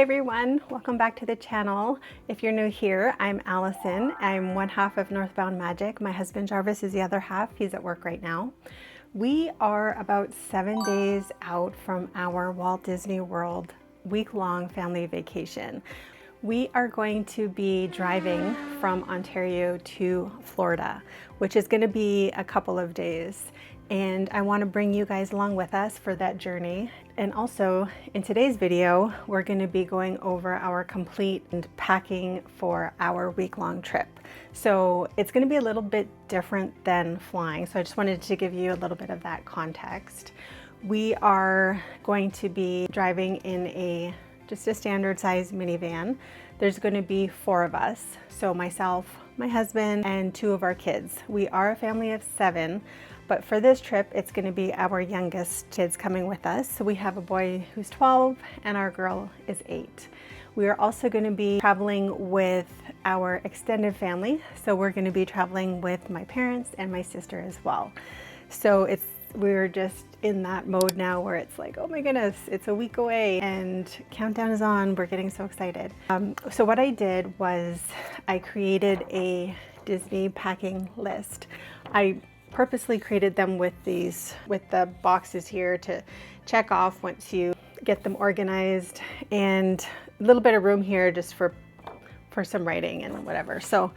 everyone, welcome back to the channel. If you're new here, I'm Allison. I'm one half of Northbound Magic. My husband Jarvis is the other half. He's at work right now. We are about 7 days out from our Walt Disney World week-long family vacation. We are going to be driving from Ontario to Florida, which is going to be a couple of days. And I want to bring you guys along with us for that journey. And also in today's video, we're going to be going over our complete packing for our week-long trip. So it's going to be a little bit different than flying. So I just wanted to give you a little bit of that context. We are going to be driving in just a standard size minivan. There's going to be 4 of us. So myself, my husband, and 2 of our kids. We are a family of 7. But for this trip, it's going to be our youngest kids coming with us. So we have a boy who's 12 and our girl is 8. We are also going to be traveling with our extended family. So we're going to be traveling with my parents and my sister as well. So we're just in that mode now where it's like, oh my goodness, it's a week away and countdown is on. We're getting so excited. So what I did was I created a Disney packing list. I purposely created them with the boxes here to check off once you get them organized, and a little bit of room here just for some writing and whatever. So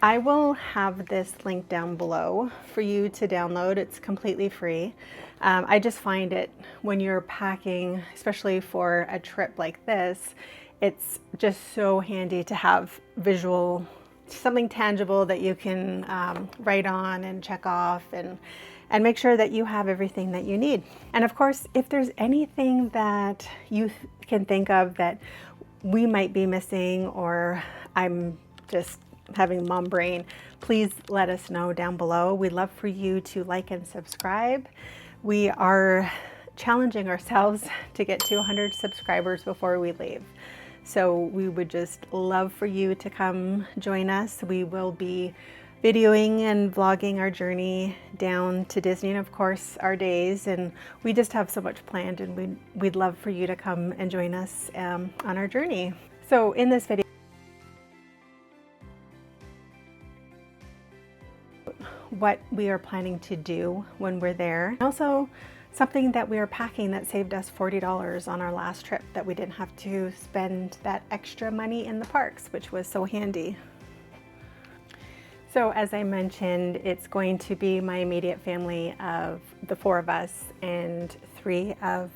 I will have this link down below for you to download. It's completely free. I just find it when you're packing, especially for a trip like this, it's just so handy to have something tangible that you can write on and check off and make sure that you have everything that you need. And of course, if there's anything that you can think of that we might be missing, or I'm just having mom brain, please let us know down below. We'd love for you to like and subscribe. We are challenging ourselves to get 200 subscribers before we leave. So we would just love for you to come join us. We will be videoing and vlogging our journey down to Disney, and of course our days, and we just have so much planned, and we'd love for you to come and join us on our journey. So in this video, what we are planning to do when we're there, and also something that we are packing that saved us $40 on our last trip, that we didn't have to spend that extra money in the parks, which was so handy. So as I mentioned, it's going to be my immediate family of the 4 of us and 3 other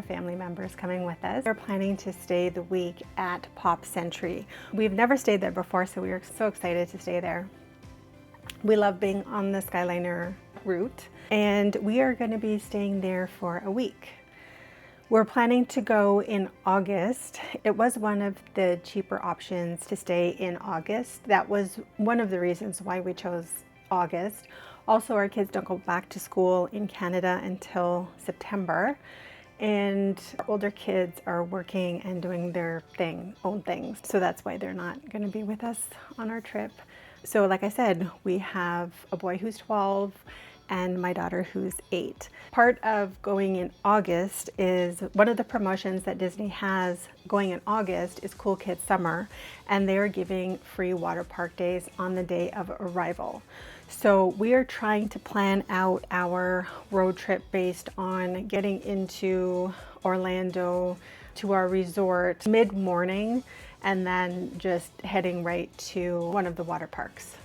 family members coming with us. We're planning to stay the week at Pop Century. We've never stayed there before, so we are so excited to stay there. We love being on the Skyliner route, and we are going to be staying there for a week. We're planning to go in August. It was one of the cheaper options to stay in August. That was one of the reasons why we chose August. Also, our kids don't go back to school in Canada until September, and our older kids are working and doing their own things. So that's why they're not going to be with us on our trip. So like I said, we have a boy who's 12 and my daughter who's 8. Part of going in August is one of the promotions that Disney has going in August is Cool Kids Summer, and they are giving free water park days on the day of arrival. So we are trying to plan out our road trip based on getting into Orlando to our resort mid-morning, and then just heading right to one of the water parks.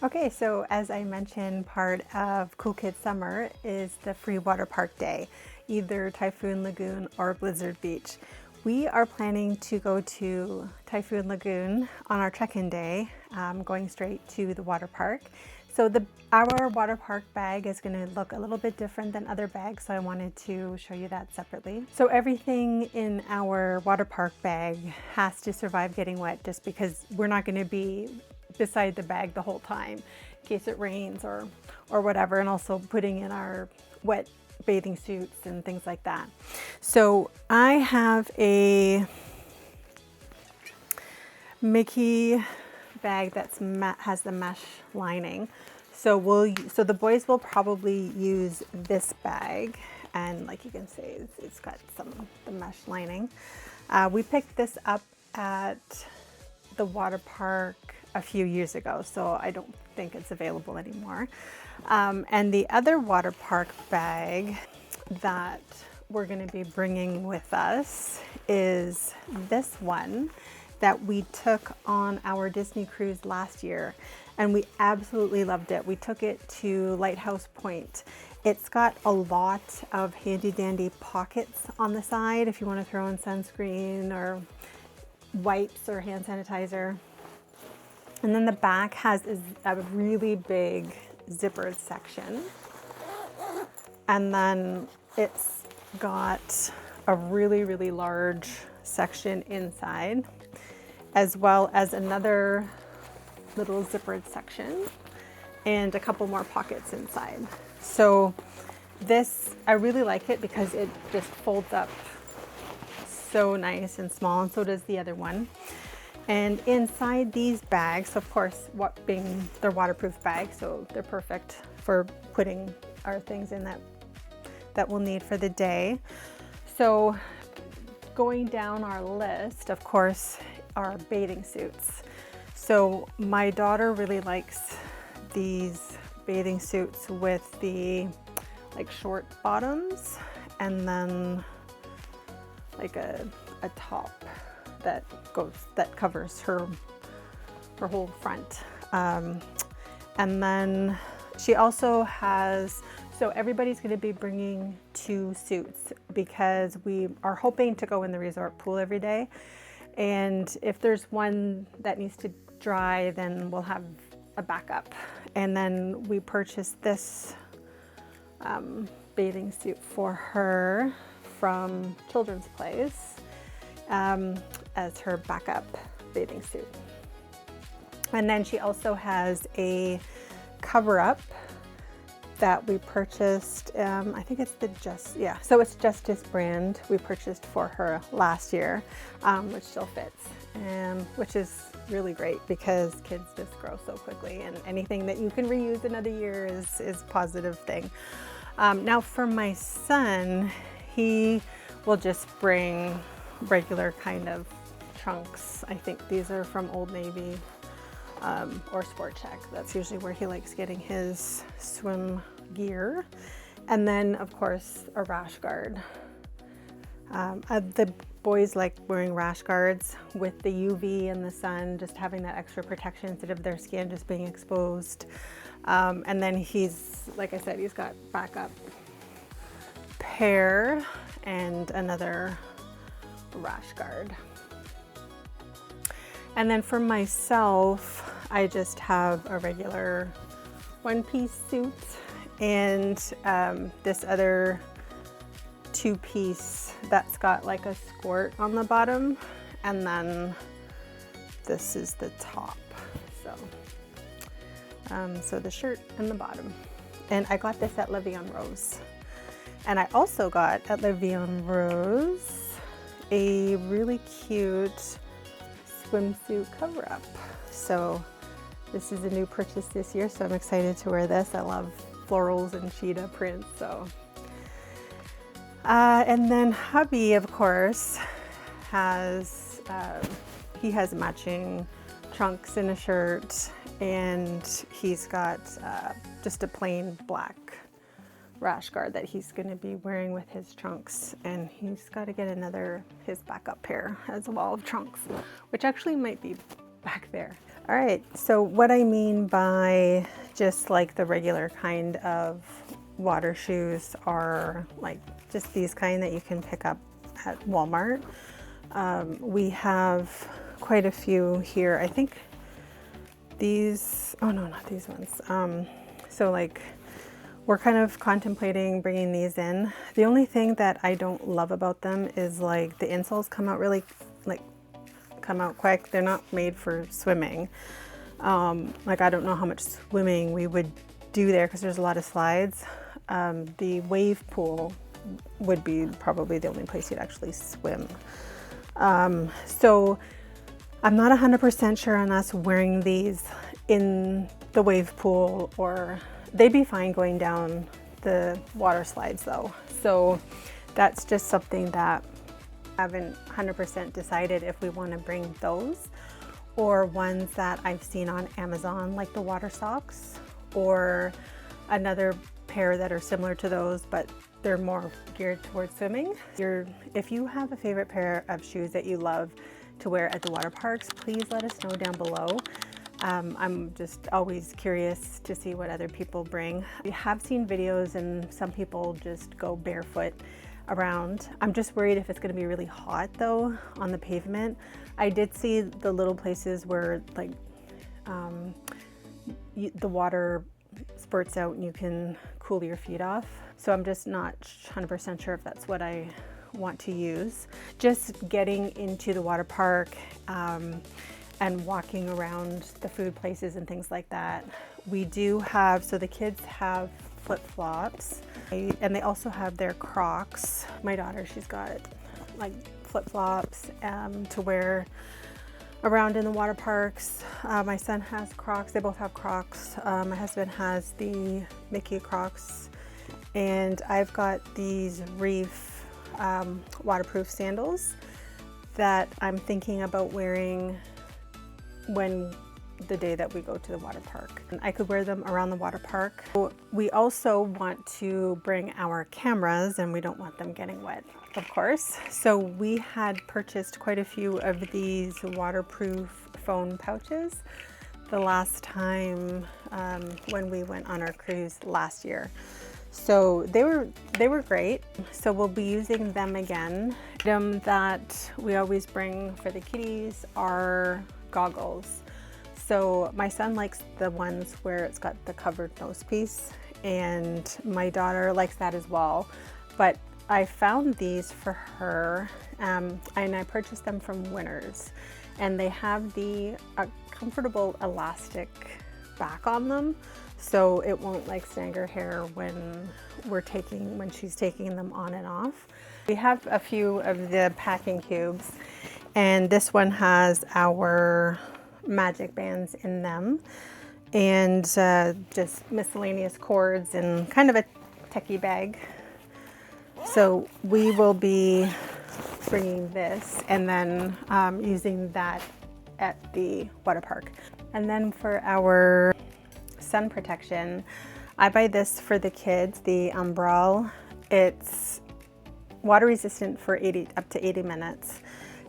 Okay, so as I mentioned, part of Cool Kids Summer is the free water park day, either Typhoon Lagoon or Blizzard Beach. We are planning to go to Typhoon Lagoon on our check-in day, going straight to the water park. So our water park bag is going to look a little bit different than other bags, so I wanted to show you that separately. So everything in our water park bag has to survive getting wet, just because we're not going to be beside the bag the whole time in case it rains or whatever, and also putting in our wet bathing suits and things like that. So I have a Mickey bag that has the mesh lining. So the boys will probably use this bag. and like you can see, it's got the mesh lining. We picked this up at the water park a few years ago, so I don't think it's available anymore. And the other water park bag that we're going to be bringing with us is this one that we took on our Disney cruise last year, and we absolutely loved it. We took it to Lighthouse Point. It's got a lot of handy dandy pockets on the side if you want to throw in sunscreen or wipes or hand sanitizer. And then the back has a really big zippered section. And then it's got a really, really large section inside, as well as another little zippered section and a couple more pockets inside. So this, I really like it because it just folds up so nice and small, and so does the other one. And inside these bags, of course, they're waterproof bags, so they're perfect for putting our things in that we'll need for the day. So going down our list, of course, are bathing suits. So my daughter really likes these bathing suits with the like short bottoms and then like a top that covers her whole front. And then she also has, so everybody's going to be bringing 2 suits because we are hoping to go in the resort pool every day. And if there's one that needs to dry, then we'll have a backup. And then we purchased this bathing suit for her from Children's Place as her backup bathing suit. And then she also has a cover-up that we purchased, I think it's so it's Justice brand we purchased for her last year, which still fits, which is really great because kids just grow so quickly, and anything that you can reuse another year is a positive thing. Now for my son, he will just bring regular kind of trunks. I think these are from Old Navy or Sport Check. That's usually where he likes getting his swim gear. And then of course a rash guard. The boys like wearing rash guards with the UV and the sun, just having that extra protection instead of their skin just being exposed. And then he's, like I said, he's got backup pair and another rash guard. And then for myself, I just have a regular one-piece suit and this other 2-piece that's got like a skirt on the bottom, and then this is the top. So the shirt and the bottom. And I got this at La Vie en Rose. And I also got at La Vie en Rose a really cute swimsuit cover-up. So this is a new purchase this year, so I'm excited to wear this. I love florals and cheetah prints, so. And then hubby, of course, has, he has matching trunks and a shirt, and he's got just a plain black rash guard that he's going to be wearing with his trunks, and he's got to get his backup pair as well of trunks, which actually might be back there. All right, so what I mean by just like the regular kind of water shoes are like just these kind that you can pick up at Walmart. We have quite a few here. I think these, oh no, not these ones. So like we're kind of contemplating bringing these in. The only thing that I don't love about them is like the insoles come out quick. They're not made for swimming. Like I don't know how much swimming we would do there because there's a lot of slides. The wave pool would be probably the only place you'd actually swim. So I'm not 100% sure on us wearing these in the wave pool, or they'd be fine going down the water slides though. So that's just something that I haven't 100% decided if we want to bring those, or ones that I've seen on Amazon, like the water socks, or another pair that are similar to those, but they're more geared towards swimming. If you have a favorite pair of shoes that you love to wear at the water parks, please let us know down below. I'm just always curious to see what other people bring. I have seen videos and some people just go barefoot around. I'm just worried if it's going to be really hot though on the pavement. I did see the little places where like the water spurts out and you can cool your feet off. So I'm just not 100% sure if that's what I want to use. Just getting into the water park and walking around the food places and things like that. We do have, so the kids have flip-flops and they also have their Crocs. My daughter, she's got like flip-flops to wear around in the water parks. My son has Crocs, they both have Crocs. My husband has the Mickey Crocs, and I've got these Reef waterproof sandals that I'm thinking about wearing when the day that we go to the water park. And I could wear them around the water park. We also want to bring our cameras, and we don't want them getting wet, of course. So we had purchased quite a few of these waterproof phone pouches the last time when we went on our cruise last year. So they were great. So we'll be using them again. Item that we always bring for the kiddies are goggles. So my son likes the ones where it's got the covered nose piece, and my daughter likes that as well. But I found these for her, and I purchased them from Winners, and they have the comfortable elastic back on them, so it won't like snag her hair when she's taking them on and off. We have a few of the packing cubes, and this one has our magic bands in them, and just miscellaneous cords and kind of a techie bag. So we will be bringing this and then using that at the water park. And then for our sun protection, I buy this for the kids, the Umbrella. It's water resistant for up to 80 minutes.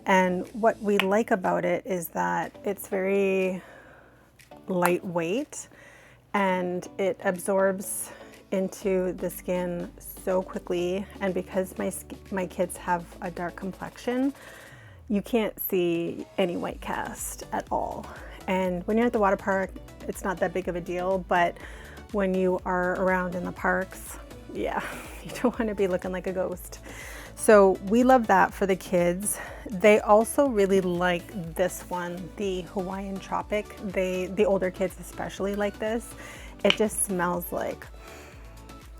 And what we like about it is that it's very lightweight and it absorbs into the skin so quickly. And because my kids have a dark complexion, you can't see any white cast at all. And when you're at the water park, it's not that big of a deal, but when you are around in the parks, yeah, you don't want to be looking like a ghost. So we love that for the kids. They also really like this one, the Hawaiian Tropic. The older kids especially like this. It just smells like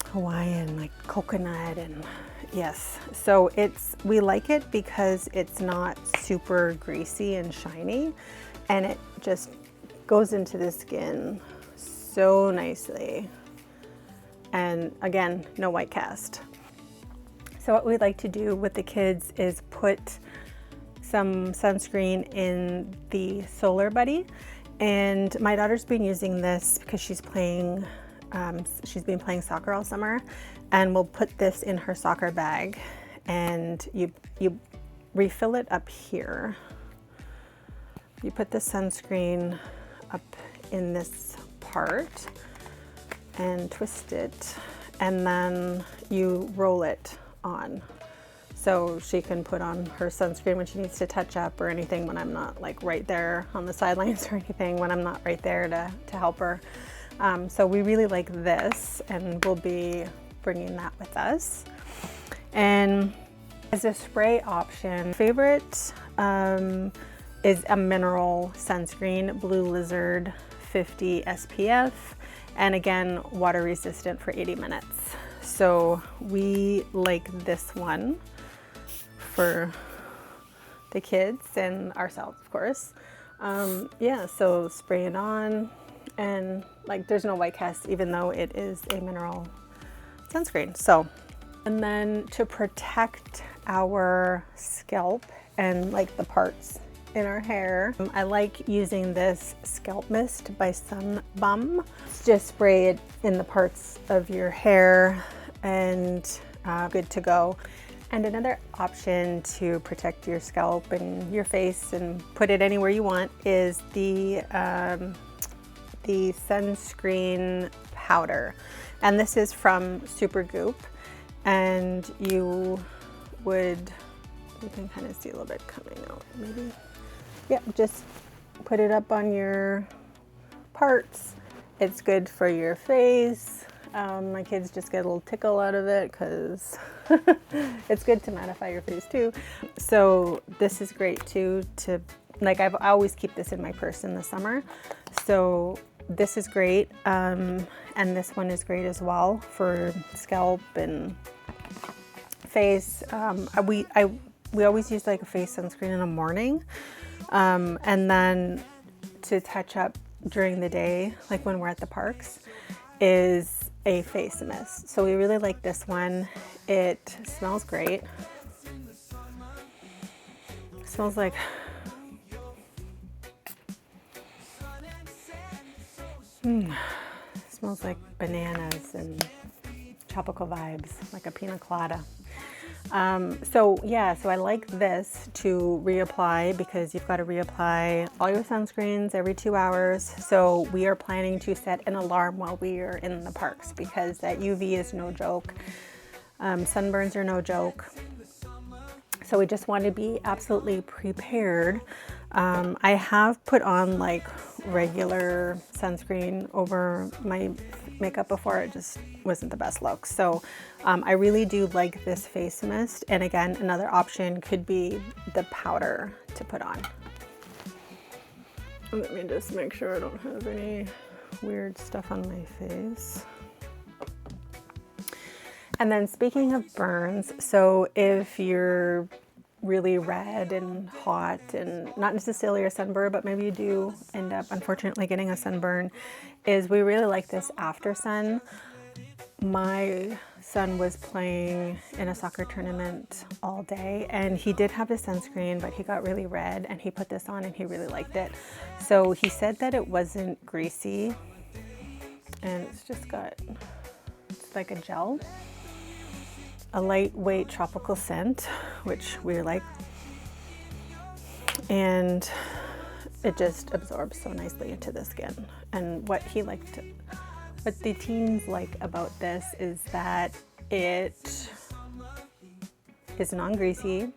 Hawaiian, like coconut, and yes. So we like it because it's not super greasy and shiny, and it just goes into the skin so nicely. And again, no white cast. So what we like to do with the kids is put some sunscreen in the Solar Buddy. And my daughter's been using this because she's been playing soccer all summer, and we'll put this in her soccer bag, and you refill it up here. You put the sunscreen up in this part and twist it, and then you roll it on. So she can put on her sunscreen when she needs to touch up or anything, when I'm not like right there on the sidelines or anything, when I'm not right there to help her. So we really like this, and we'll be bringing that with us. And as a spray option, favorite is a mineral sunscreen, Blue Lizard 50 SPF, and again, water resistant for 80 minutes. So we like this one for the kids and ourselves, of course. Yeah, so spray it on, and like there's no white cast even though it is a mineral sunscreen. So And then to protect our scalp and like the parts in our hair, I like using this scalp mist by Sun Bum. Just spray it in the parts of your hair and good to go. And another option to protect your scalp and your face and put it anywhere you want is the sunscreen powder. And this is from Supergoop. And you can kind of see a little bit coming out maybe. Yeah, just put it up on your parts. It's good for your face. My kids just get a little tickle out of it because it's good to mattify your face too. So this is great too I always keep this in my purse in the summer. So this is great. And this one is great as well for scalp and face. We always use like a face sunscreen in the morning. And then to touch up during the day, like when we're at the parks, is a face mist. So we really like this one. It smells great. It smells like smells like bananas and tropical vibes, like a pina colada. So I like this to reapply because you've got to reapply all your sunscreens every 2 hours. So we are planning to set an alarm while we are in the parks because that UV is no joke. Sunburns are no joke. So we just want to be absolutely prepared. I have put on like regular sunscreen over my makeup before. It just wasn't the best look. So I really do like this face mist. And again, another option could be the powder to put on. Let me just make sure I don't have any weird stuff on my face. And then speaking of burns, so if you're really red and hot and not necessarily a sunburn, but maybe you do end up unfortunately getting a sunburn, is we really like this after sun. My son was playing in a soccer tournament all day and he did have his sunscreen, but he got really red and he put this on and he really liked it. So he said that it wasn't greasy and it's like a gel. A lightweight tropical scent, which we like, and it just absorbs so nicely into the skin. And what the teens like about this is that it is non-greasy,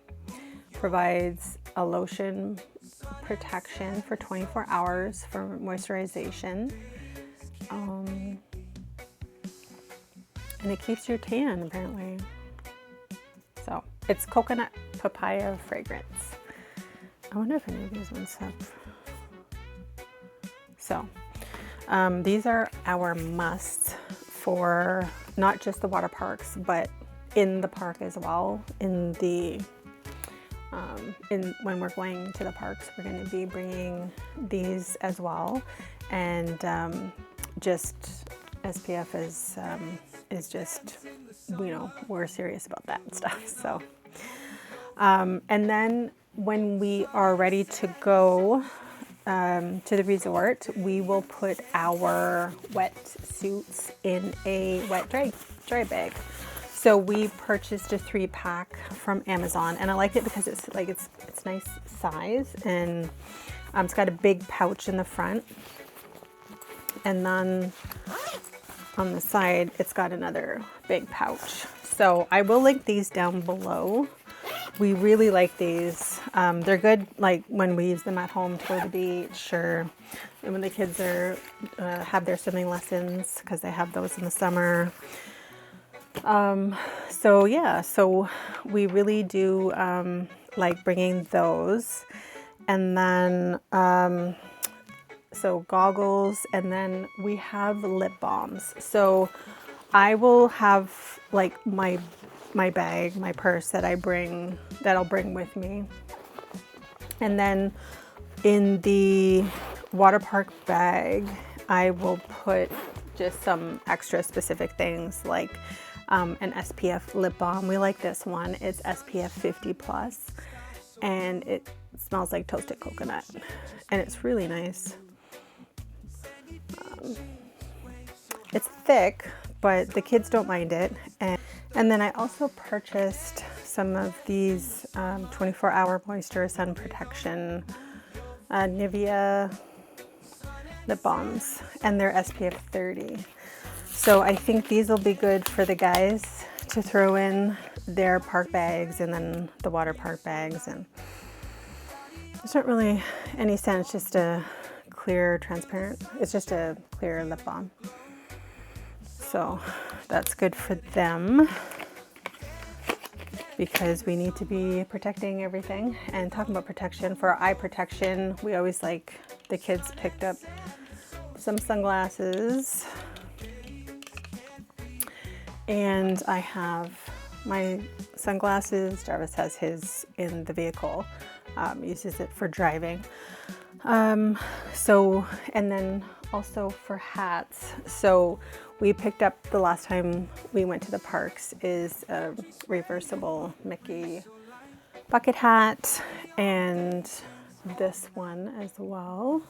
provides a lotion protection for 24 hours for moisturization, and it keeps your tan apparently. So it's coconut papaya fragrance. I wonder if any of these ones have. So these are our musts for not just the water parks, but in the park as well. When we're going to the parks, we're going to be bringing these as well. And just SPF is just, we're serious about that stuff. So, and then when we are ready to go to the resort, we will put our wet suits in a wet dry bag. So we purchased a 3-pack from Amazon, and I like it because it's nice size, and it's got a big pouch in the front, and then on the side, it's got another big pouch. So I will link these down below. We really like these. They're good like when we use them at home to go to the beach, or when the kids have their swimming lessons, because they have those in the summer. So we really do like bringing those. And then so goggles, and then we have lip balms. So I will have like my bag, my purse that I'll bring with me. And then in the water park bag, I will put just some extra specific things like an SPF lip balm. We like this one. It's SPF 50 plus, and it smells like toasted coconut, and it's really nice. It's thick, but the kids don't mind it. And then I also purchased some of these 24-hour moisture sun protection Nivea lip balms, and they're SPF 30. So I think these will be good for the guys to throw in their park bags and then the water park bags. And there's not really any scent, it's just a clear, transparent, it's just a clear lip balm. So that's good for them because we need to be protecting everything. And talking about protection, for our eye protection, we always like, the kids picked up some sunglasses. And I have my sunglasses. Jarvis has his in the vehicle, uses it for driving. And then also for hats. So we picked up, the last time we went to the parks, is a reversible Mickey bucket hat, and this one as well.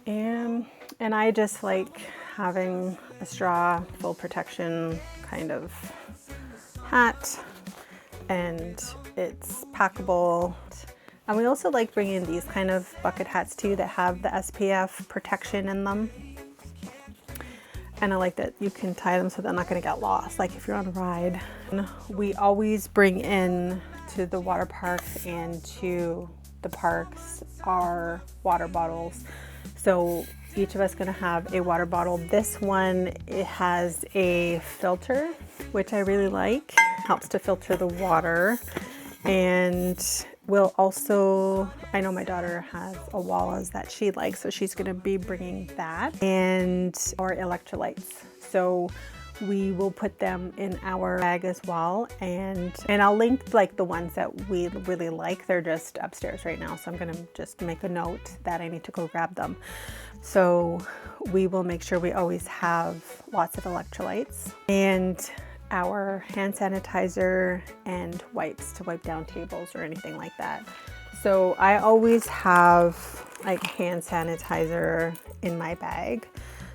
And I just like having a straw, full protection kind of hat, and it's packable. And we also like bringing these kind of bucket hats too that have the SPF protection in them. And I like that you can tie them so they're not going to get lost, like if you're on a ride. And we always bring in to the water park and to the parks our water bottles. So each of us going to have a water bottle. This one, it has a filter, which I really like. Helps to filter the water. And we'll also, I know my daughter has a Wallace that she likes, so she's going to be bringing that, and our electrolytes. So we will put them in our bag as well, and I'll link like the ones that we really like. They're just upstairs right now, so I'm going to just make a note that I need to go grab them. So we will make sure we always have lots of electrolytes, and our hand sanitizer and wipes to wipe down tables or anything like that. So I always have like hand sanitizer in my bag.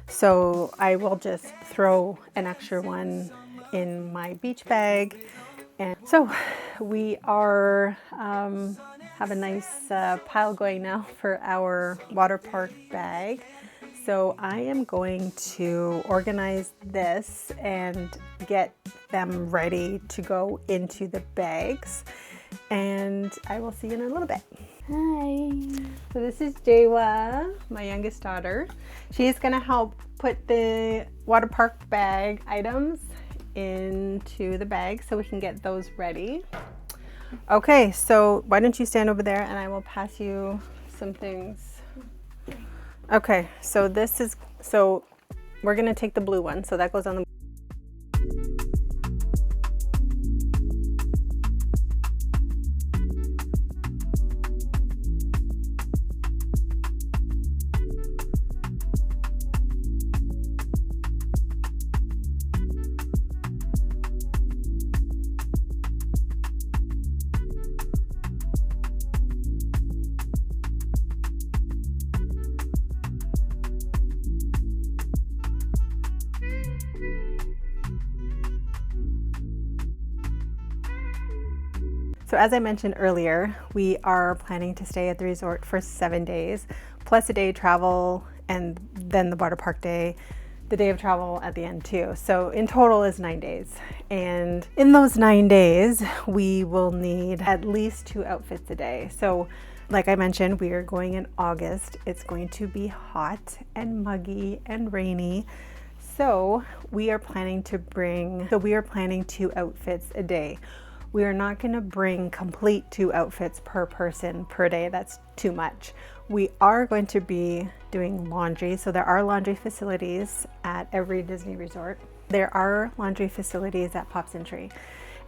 So I will just throw an extra one in my beach bag. And so we are, have a nice pile going now for our water park bag. So I am going to organize this and get them ready to go into the bags. And I will see you in a little bit. Hi. So this is Jawa, my youngest daughter. She's gonna help put the water park bag items into the bag so we can get those ready. Okay, so why don't you stand over there and I will pass you some things. Okay, so we're gonna take the blue one, so that goes on the So as I mentioned earlier, we are planning to stay at the resort for 7 days, plus a day travel, and then the water park day, the day of travel at the end too. So in total is 9 days. And in those 9 days, we will need at least 2 outfits a day. So like I mentioned, we are going in August. It's going to be hot and muggy and rainy. So we are planning 2 outfits a day. We are not going to bring complete 2 outfits per person per day. That's too much. We are going to be doing laundry. So there are laundry facilities at every Disney resort. There are laundry facilities at Pops and Tree.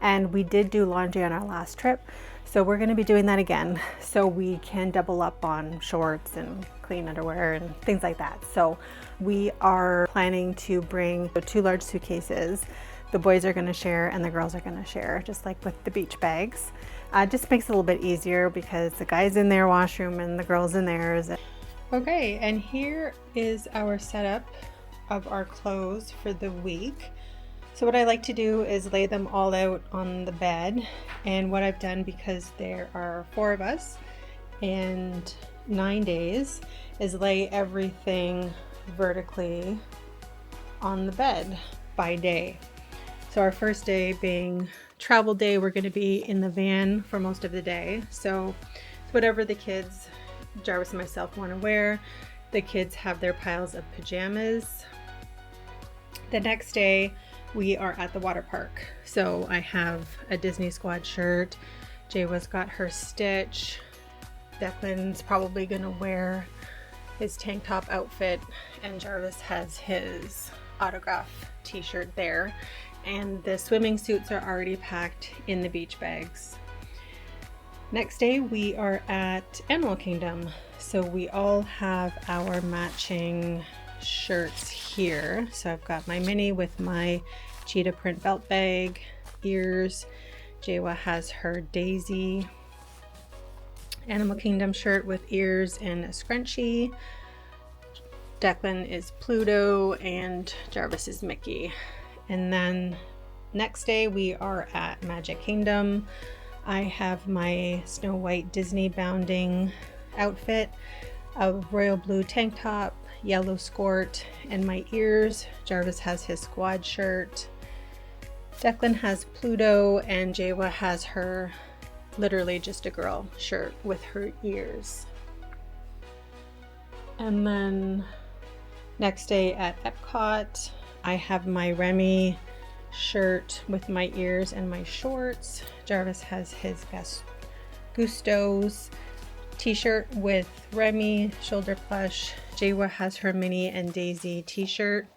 And we did do laundry on our last trip, so we're going to be doing that again so we can double up on shorts and clean underwear and things like that. So we are planning to bring 2 large suitcases. The boys are going to share and the girls are going to share, just like with the beach bags. Just makes it a little bit easier because the guys in their washroom and the girls in theirs. Okay, and here is our setup of our clothes for the week. So what I like to do is lay them all out on the bed, and what I've done, because there are 4 of us and 9 days, is lay everything vertically on the bed by day. So our first day being travel day, we're going to be in the van for most of the day. So whatever the kids, Jarvis and myself, want to wear, the kids have their piles of pajamas. The next day we are at the water park. So I have a Disney Squad shirt. Jaywa's got her Stitch. Declan's probably going to wear his tank top outfit, and Jarvis has his autograph t-shirt there. And the swimming suits are already packed in the beach bags. Next day we are at Animal Kingdom. So we all have our matching shirts here. So I've got my mini with my cheetah print belt bag, ears. Jaywa has her Daisy Animal Kingdom shirt with ears and a scrunchie. Declan is Pluto and Jarvis is Mickey. And then next day we are at Magic Kingdom. I have my Snow White Disney bounding outfit, a royal blue tank top, yellow skirt, and my ears. Jarvis has his squad shirt. Declan has Pluto, and Jaywa has her literally just a girl shirt with her ears. And then next day at Epcot, I have my Remy shirt with my ears and my shorts. Jarvis has his Gusto's t-shirt with Remy shoulder plush. Jaywa has her Minnie and Daisy t-shirt.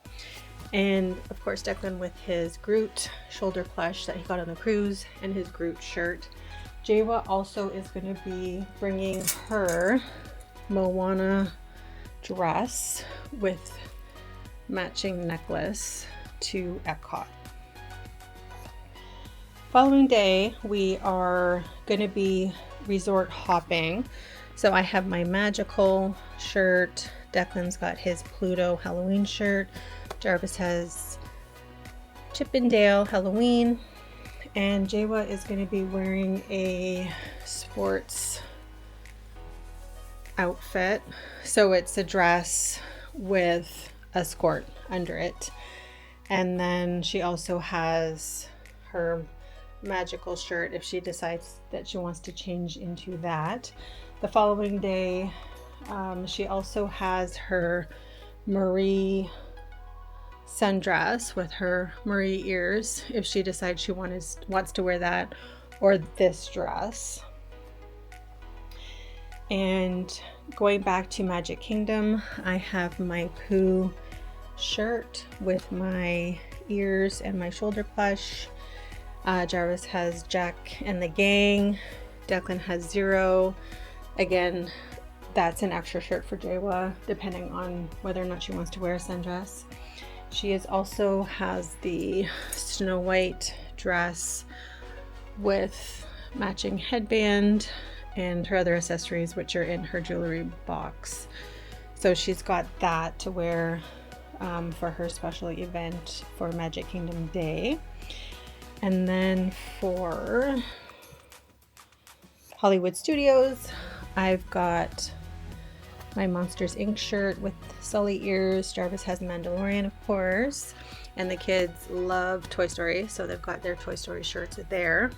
And of course Declan with his Groot shoulder plush that he got on the cruise and his Groot shirt. Jaywa also is going to be bringing her Moana dress with matching necklace to Epcot. Following day we are going to be resort hopping. So I have my magical shirt. Declan's got his Pluto Halloween shirt. Jarvis has Chippendale Halloween, and Jaywa is going to be wearing a sports outfit. So it's a dress with a skirt under it, and then she also has her magical shirt if she decides that she wants to change into that. The following day she also has her Marie sundress with her Marie ears if she decides she wants to wear that, or this dress. And going back to Magic Kingdom, I have my Pooh shirt with my ears and my shoulder plush. Jarvis has Jack and the Gang. Declan has Zero. Again, that's an extra shirt for Jaywa, depending on whether or not she wants to wear a sundress. She also has the Snow White dress with matching headband and her other accessories, which are in her jewelry box. So she's got that to wear for her special event for Magic Kingdom Day. And then for Hollywood Studios, I've got my Monsters Inc. shirt with Sully ears. Jarvis has Mandalorian, of course, and the kids love Toy Story, so they've got their Toy Story shirts there.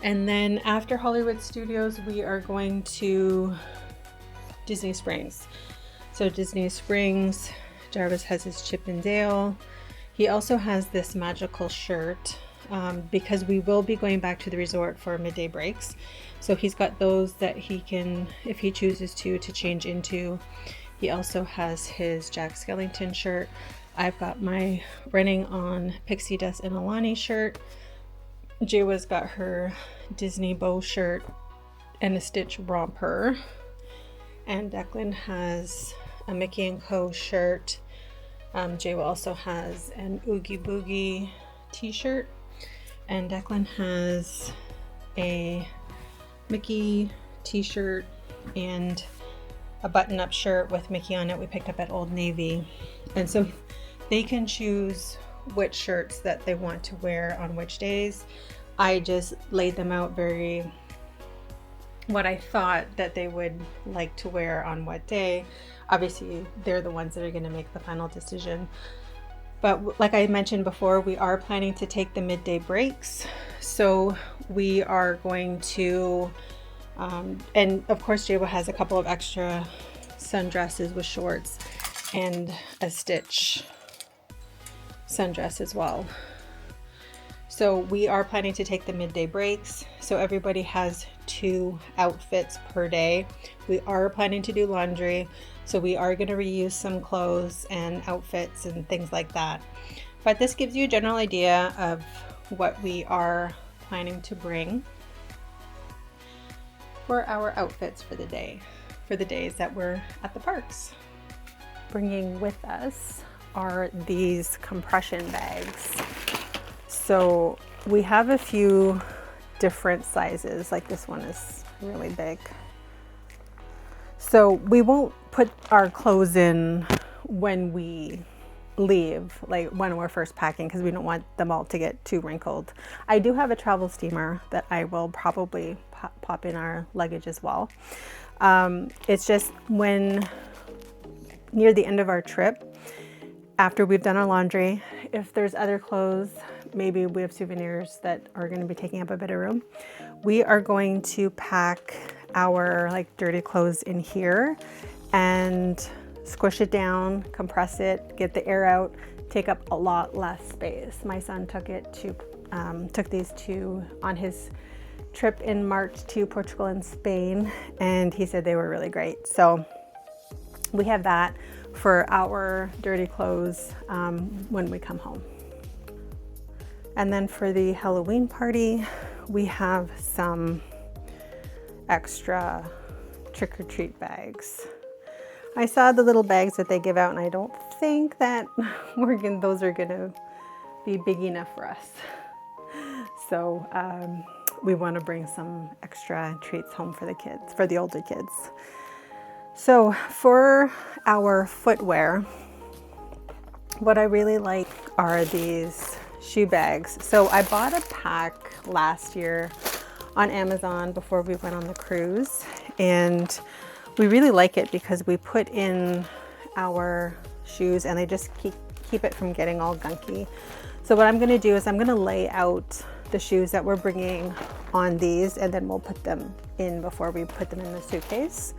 And then after Hollywood Studios, we are going to Disney Springs. So Disney Springs, Jarvis has his Chip and Dale. He also has this magical shirt because we will be going back to the resort for midday breaks. So he's got those that he can, if he chooses to change into. He also has his Jack Skellington shirt. I've got my Running on Pixie Dust and Alani shirt. Jawa's got her Disney bow shirt and a Stitch romper. And Declan has a Mickey & Co shirt. Jawa also has an Oogie Boogie t-shirt. And Declan has a Mickey t-shirt and a button-up shirt with Mickey on it we picked up at Old Navy. And so they can choose which shirts that they want to wear on which days. I just laid them out very what I thought that they would like to wear on what day. Obviously, they're the ones that are going to make the final decision. But like I mentioned before, we are planning to take the midday breaks. So we are going to, and of course Jawa has a couple of extra sundresses with shorts and a Stitch sundress as well. So we are planning to take the midday breaks. So everybody has 2 outfits per day. We are planning to do laundry. So we are going to reuse some clothes and outfits and things like that. But this gives you a general idea of what we are planning to bring for our outfits for the day, for the days that we're at the parks. Bringing with us are these compression bags. So we have a few different sizes, like this one is really big. So we won't put our clothes in when we leave, like when we're first packing, because we don't want them all to get too wrinkled. I do have a travel steamer that I will probably pop in our luggage as well. It's just when near the end of our trip, after we've done our laundry, if there's other clothes, maybe we have souvenirs that are going to be taking up a bit of room, we are going to pack our like dirty clothes in here and squish it down, compress it, get the air out, take up a lot less space. My son took these two on his trip in March to Portugal and Spain, and he said they were really great. So we have that for our dirty clothes when we come home. And then for the Halloween party, we have some extra trick-or-treat bags. I saw the little bags that they give out, and I don't think that those are gonna be big enough for us. So we want to bring some extra treats home for the kids, for the older kids. So for our footwear, what I really like are these shoe bags. So I bought a pack last year on Amazon before we went on the cruise, and we really like it because we put in our shoes and they just keep it from getting all gunky. So what I'm going to do is I'm going to lay out the shoes that we're bringing on these, and then we'll put them in before we put them in the suitcase.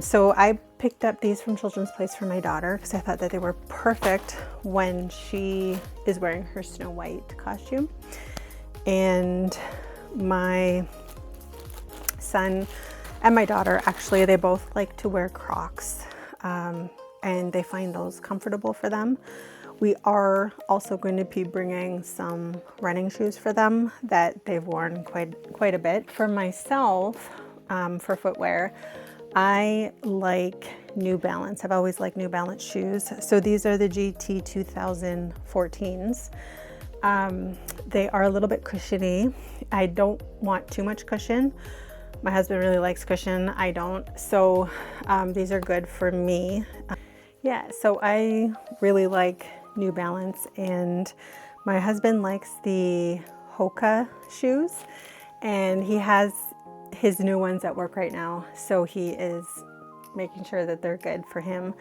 So I picked up these from Children's Place for my daughter because I thought that they were perfect when she is wearing her Snow White costume. And my son and my daughter, actually, they both like to wear Crocs, and they find those comfortable for them. We are also going to be bringing some running shoes for them that they've worn quite a bit. For myself, for footwear, I like New Balance. I've always liked New Balance shoes. So these are the GT 2014s. They are a little bit cushiony. I don't want too much cushion. My husband really likes cushion. I don't. So these are good for me. Yeah, so I really like New Balance, and my husband likes the Hoka shoes, and he has his new ones at work right now, so he is making sure that they're good for him.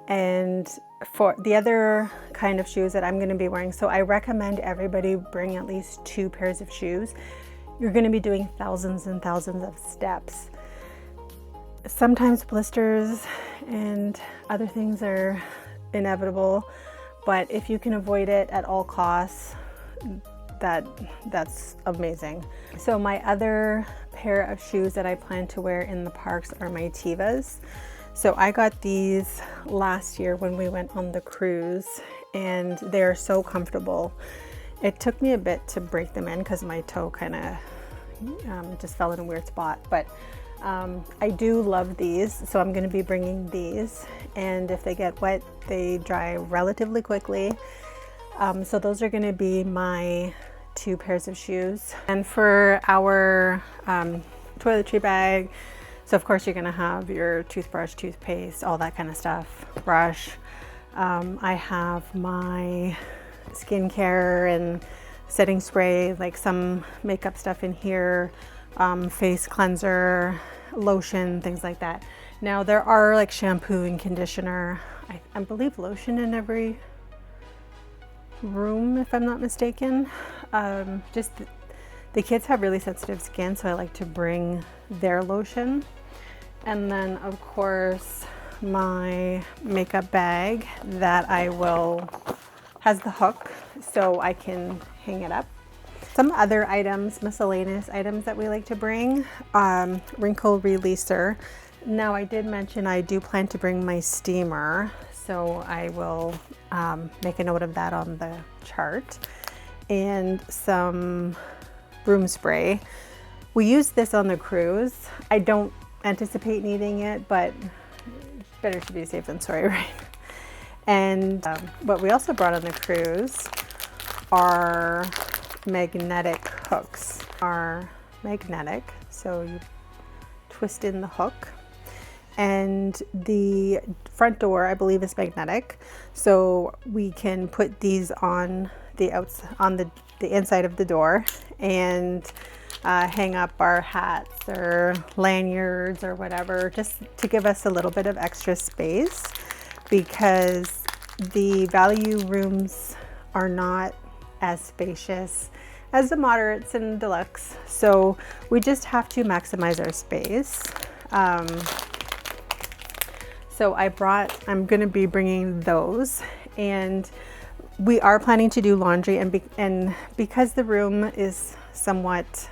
And for the other kind of shoes that I'm going to be wearing, so I recommend everybody bring at least 2 pairs of shoes. You're going to be doing thousands and thousands of steps. Sometimes blisters and other things are inevitable, but if you can avoid it at all costs, that's amazing. So my other pair of shoes that I plan to wear in the parks are my Tevas. So I got these last year when we went on the cruise, and they're so comfortable. It took me a bit to break them in because my toe kind of just fell in a weird spot, but I do love these, so I'm going to be bringing these, and if they get wet, they dry relatively quickly. So those are going to be my 2 pairs of shoes. And for our toiletry bag, so of course you're going to have your toothbrush, toothpaste, all that kind of stuff, brush. I have my skincare and setting spray, like some makeup stuff in here, face cleanser, lotion, things like that. Now there are like shampoo and conditioner, I believe lotion in every room if I'm not mistaken. Just the kids have really sensitive skin, so I like to bring their lotion. And then of course my makeup bag that has the hook so I can hang it up. Some other items, miscellaneous items that we like to bring, wrinkle releaser. Now I did mention I do plan to bring my steamer, so I will make a note of that on the chart. And some room spray. We use this on the cruise. I don't anticipate needing it, but better to be safe than sorry, right? And what we also brought on the cruise are magnetic hooks. Are magnetic, so you twist in the hook, and the front door I believe is magnetic, so we can put these on the inside of the door and hang up our hats or lanyards or whatever, just to give us a little bit of extra space, because the value rooms are not as spacious as the moderates and deluxe, so we just have to maximize our space. So I'm going to be bringing those, and we are planning to do laundry, and because the room is somewhat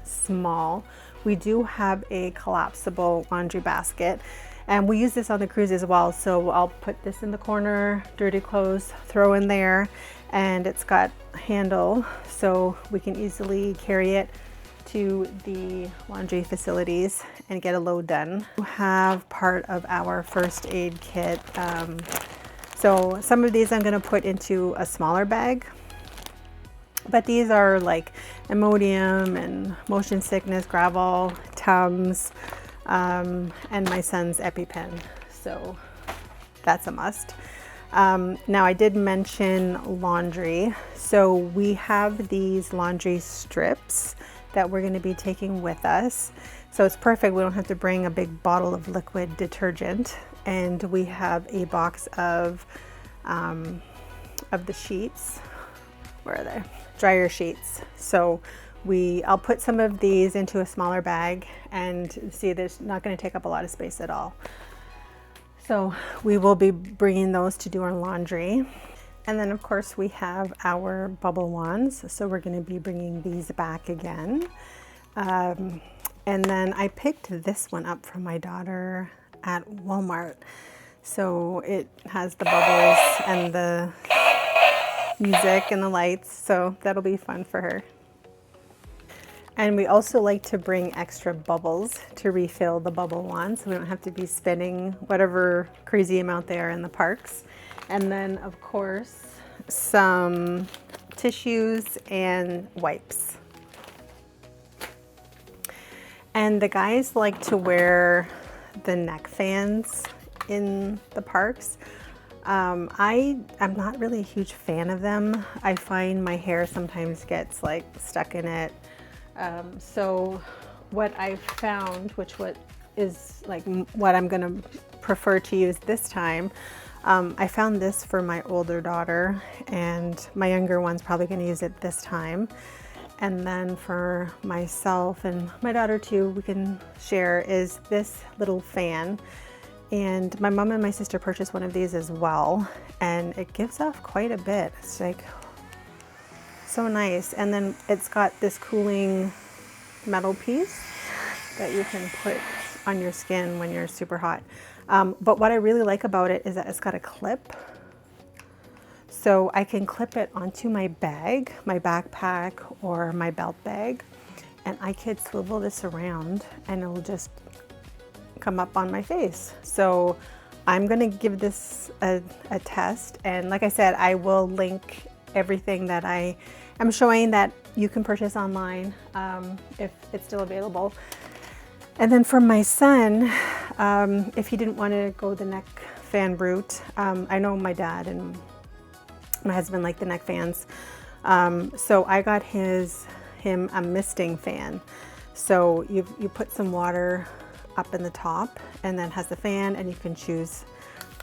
small, we do have a collapsible laundry basket, and we use this on the cruise as well. So I'll put this in the corner, dirty clothes, throw in there, and it's got a handle so we can easily carry it to the laundry facilities and get a load done. We have part of our first aid kit. So some of these I'm going to put into a smaller bag, but these are like Imodium and motion sickness, gravel, Tums, and my son's EpiPen. So that's a must. Now I did mention laundry. So we have these laundry strips that we're going to be taking with us. So it's perfect. We don't have to bring a big bottle of liquid detergent, and we have a box of the sheets. Where are they? Dryer sheets. So I'll put some of these into a smaller bag, and see, there's not going to take up a lot of space at all. So we will be bringing those to do our laundry. And then of course we have our bubble wands. So we're going to be bringing these back again. And then I picked this one up from my daughter at Walmart. So it has the bubbles and the music and the lights. So that'll be fun for her. And we also like to bring extra bubbles to refill the bubble wands, so we don't have to be spending whatever crazy amount they are in the parks. And then of course some tissues and wipes. And the guys like to wear the neck fans in the parks. I'm not really a huge fan of them. I find my hair sometimes gets like stuck in it. So what I've found, what I'm going to prefer to use this time, I found this for my older daughter, and my younger one's probably going to use it this time. And then for myself and my daughter too, we can share, is this little fan. And my mom and my sister purchased one of these as well, and it gives off quite a bit. It's like so nice. And then it's got this cooling metal piece that you can put on your skin when you're super hot. But what I really like about it is that it's got a clip. So I can clip it onto my bag, my backpack, or my belt bag, and I could swivel this around and it'll just come up on my face. So I'm gonna give this a test, and like I said, I will link everything that I am showing that you can purchase online if it's still available. And then for my son, if he didn't want to go the neck fan route, I know my dad and my husband like the neck fans, so I got him a misting fan. So you put some water up in the top and then has the fan, and you can choose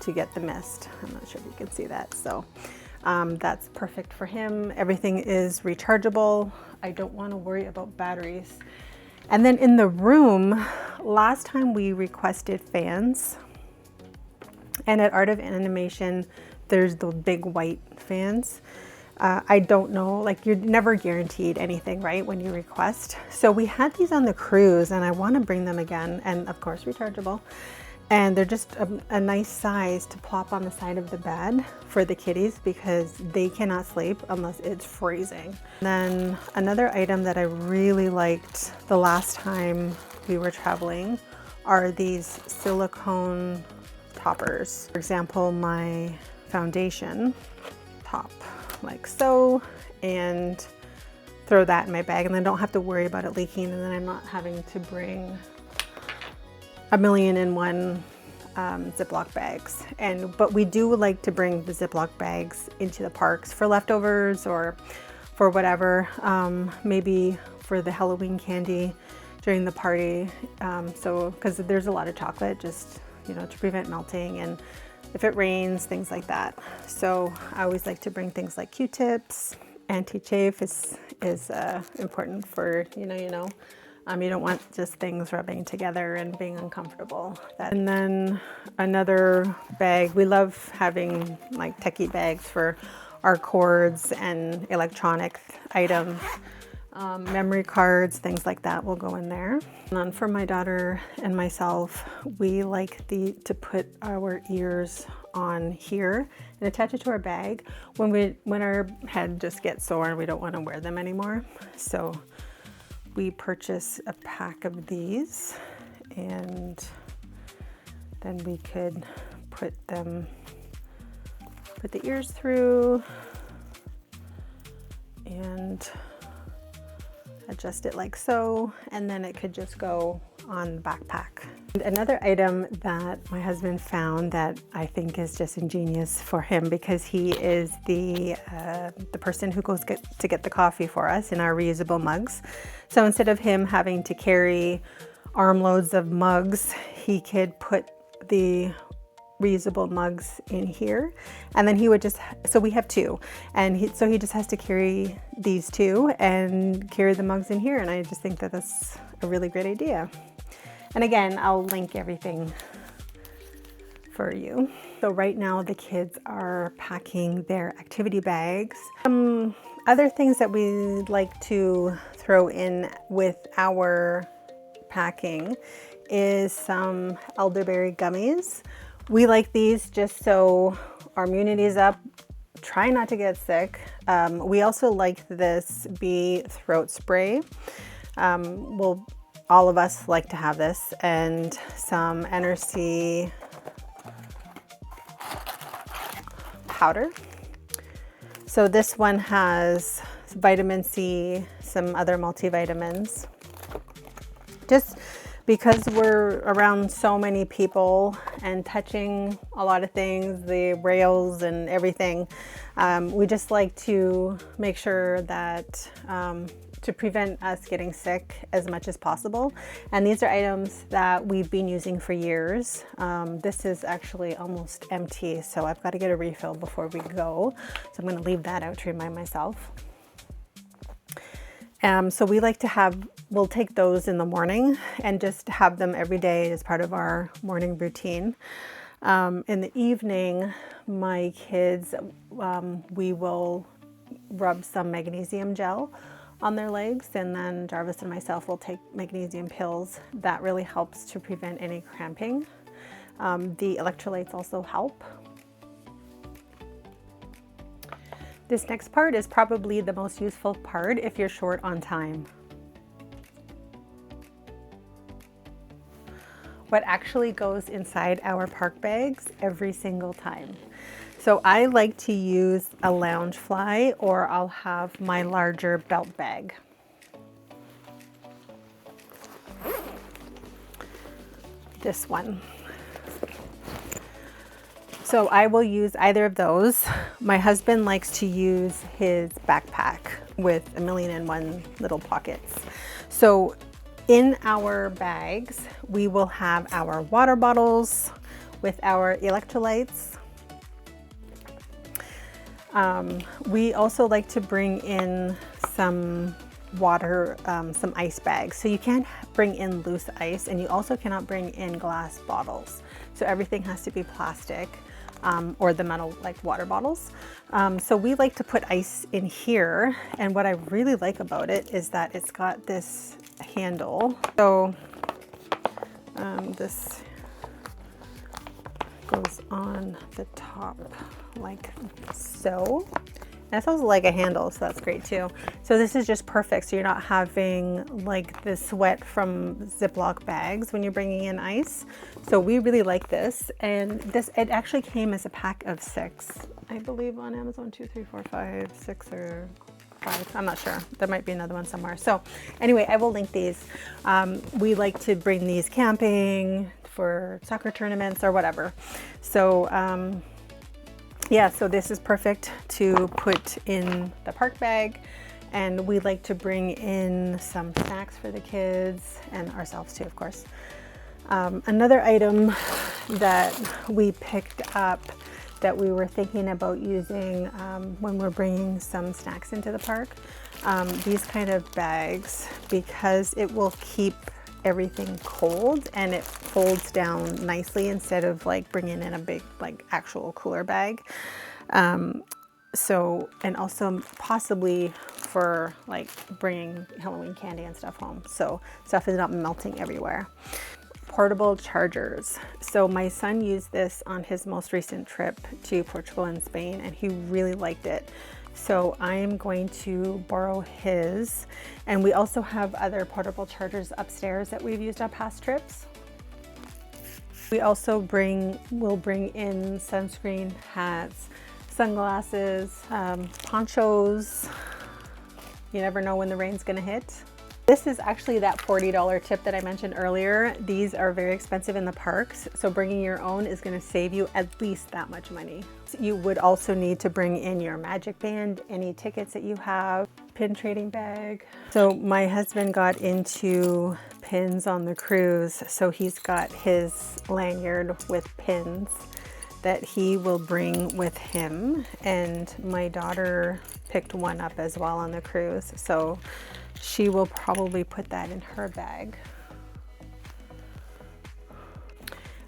to get the mist. I'm not sure if you can see that. So that's perfect for him. Everything is rechargeable. I don't want to worry about batteries. And then in the room, last time we requested fans, and at Art of Animation, there's the big white fans. I don't know, like you're never guaranteed anything, right, when you request. So we had these on the cruise and I want to bring them again, and of course rechargeable. And they're just a nice size to plop on the side of the bed for the kitties because they cannot sleep unless it's freezing. And then another item that I really liked the last time we were traveling are these silicone toppers. For example, my foundation top like so, and throw that in my bag, and then don't have to worry about it leaking, and then I'm not having to bring a million and one Ziploc bags. But we do like to bring the Ziploc bags into the parks for leftovers or for whatever, maybe for the Halloween candy during the party. So because there's a lot of chocolate, just to prevent melting, and if it rains, things like that. So I always like to bring things like Q-tips. Anti-chafe is important for you don't want just things rubbing together and being uncomfortable. And then another bag, we love having like techie bags for our cords and electronic items. Memory cards, things like that will go in there. And then for my daughter and myself, we like to put our ears on here and attach it to our bag when our head just gets sore and we don't want to wear them anymore. So we purchase a pack of these, and then we could put the ears through and adjust it like so, and then it could just go on the backpack. And another item that my husband found that I think is just ingenious for him, because he is the person who goes to get the coffee for us in our reusable mugs. So instead of him having to carry armloads of mugs, he could put the reusable mugs in here, and then he would just, so we have two, and so he just has to carry these two and carry the mugs in here, and I just think that that's a really great idea. And again, I'll link everything for you. So right now the kids are packing their activity bags. Other things that we like to throw in with our packing is some elderberry gummies. We like these just so our immunity is up, try not to get sick. We also like this bee throat spray. All of us like to have this, and some NRC powder. So this one has vitamin C, some other multivitamins. Just because we're around so many people and touching a lot of things, the rails and everything, we just like to make sure that to prevent us getting sick as much as possible. And these are items that we've been using for years. This is actually almost empty, so I've got to get a refill before we go. So I'm going to leave that out to remind myself. So we like to we'll take those in the morning and just have them every day as part of our morning routine. In the evening, my kids, we will rub some magnesium gel on their legs, and then Jarvis and myself will take magnesium pills. That really helps to prevent any cramping. The electrolytes also help. This next part is probably the most useful part if you're short on time. What actually goes inside our park bags every single time. So I like to use a lounge fly, or I'll have my larger belt bag. This one. So I will use either of those. My husband likes to use his backpack with 1,000,001 little pockets. So in our bags, we will have our water bottles with our electrolytes. We also like to bring in some water, some ice bags. So you can't bring in loose ice, and you also cannot bring in glass bottles. So everything has to be plastic, or the metal like water bottles. So we like to put ice in here. And what I really like about it is that it's got this handle. So this goes on the top like so. And it's also like a handle, so that's great too. So this is just perfect, so you're not having like the sweat from Ziploc bags when you're bringing in ice. So we really like this, and this, it actually came as a pack of 6, I believe, on Amazon. 2, 3, 4, 5, 6, or 5. I'm not sure. There might be another one somewhere. So anyway, I will link these. We like to bring these camping for soccer tournaments or whatever. So yeah, so this is perfect to put in the park bag, and we like to bring in some snacks for the kids and ourselves too, of course. Another item that we picked up that we were thinking about using when we're bringing some snacks into the park, these kind of bags, because it will keep everything cold and it folds down nicely instead of like bringing in a big like actual cooler bag. So, and also possibly for like bringing Halloween candy and stuff home, so stuff is not melting everywhere. Portable chargers. So my son used this on his most recent trip to Portugal and Spain, and he really liked it. So I'm going to borrow his, and we also have other portable chargers upstairs that we've used on past trips. We also will bring in sunscreen, hats, sunglasses, ponchos. You never know when the rain's gonna hit. This is actually that $40 tip that I mentioned earlier. These are very expensive in the parks, so bringing your own is going to save you at least that much money. You would also need to bring in your magic band, any tickets that you have, pin trading bag. So my husband got into pins on the cruise, so he's got his lanyard with pins that he will bring with him, and my daughter picked one up as well on the cruise, so she will probably put that in her bag.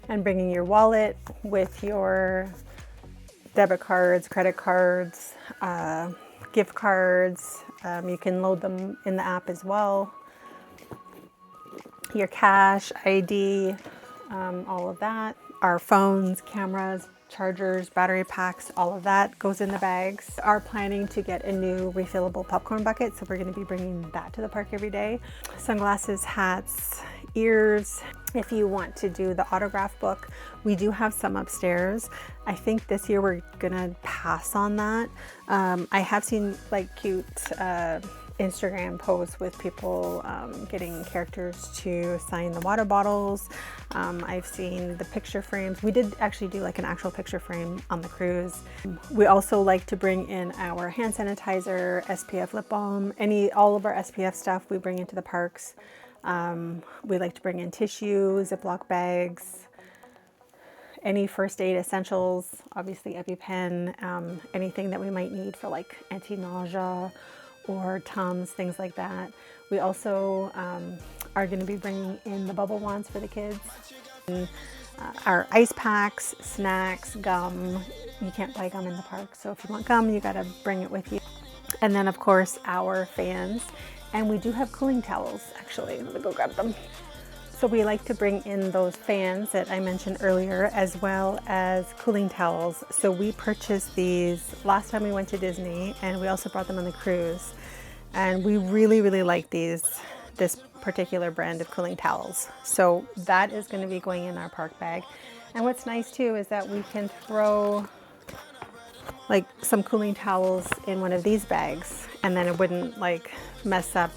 And bringing your wallet with your debit cards, credit cards, gift cards. You can load them in the app as well. Your cash, ID, all of that. Our phones, cameras, chargers, battery packs, all of that goes in the bags. Are planning to get a new refillable popcorn bucket, so we're going to be bringing that to the park every day. Sunglasses, hats, ears. If you want to do the autograph book, we do have some upstairs. I think this year we're gonna pass on that. I have seen like cute Instagram posts with people getting characters to sign the water bottles. I've seen the picture frames. We did actually do like an actual picture frame on the cruise. We also like to bring in our hand sanitizer, SPF lip balm, all of our SPF stuff we bring into the parks. We like to bring in tissue, Ziploc bags, any first aid essentials, obviously EpiPen, anything that we might need for like anti-nausea or Tums, things like that. We also are going to be bringing in the bubble wands for the kids. And, our ice packs, snacks, gum. You can't buy gum in the park, so if you want gum, you got to bring it with you. And then of course our fans. And we do have cooling towels, actually. Let me go grab them. So we like to bring in those fans that I mentioned earlier, as well as cooling towels. So we purchased these last time we went to Disney, and we also brought them on the cruise. And we really like this particular brand of cooling towels. So that is going to be going in our park bag. And what's nice too is that we can throw like some cooling towels in one of these bags, and then it wouldn't like mess up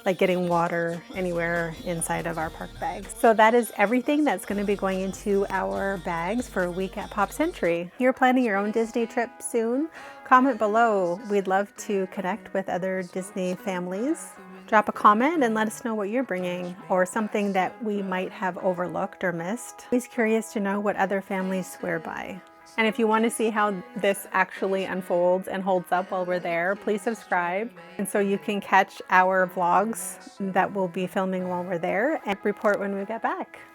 like getting water anywhere inside of our park bags. So that is everything that's going to be going into our bags for a week at Pop Century. If you're planning your own Disney trip soon, comment below. We'd love to connect with other Disney families. Drop a comment and let us know what you're bringing, or something that we might have overlooked or missed. Always curious to know what other families swear by. And if you want to see how this actually unfolds and holds up while we're there, please subscribe. And so you can catch our vlogs that we'll be filming while we're there and report when we get back.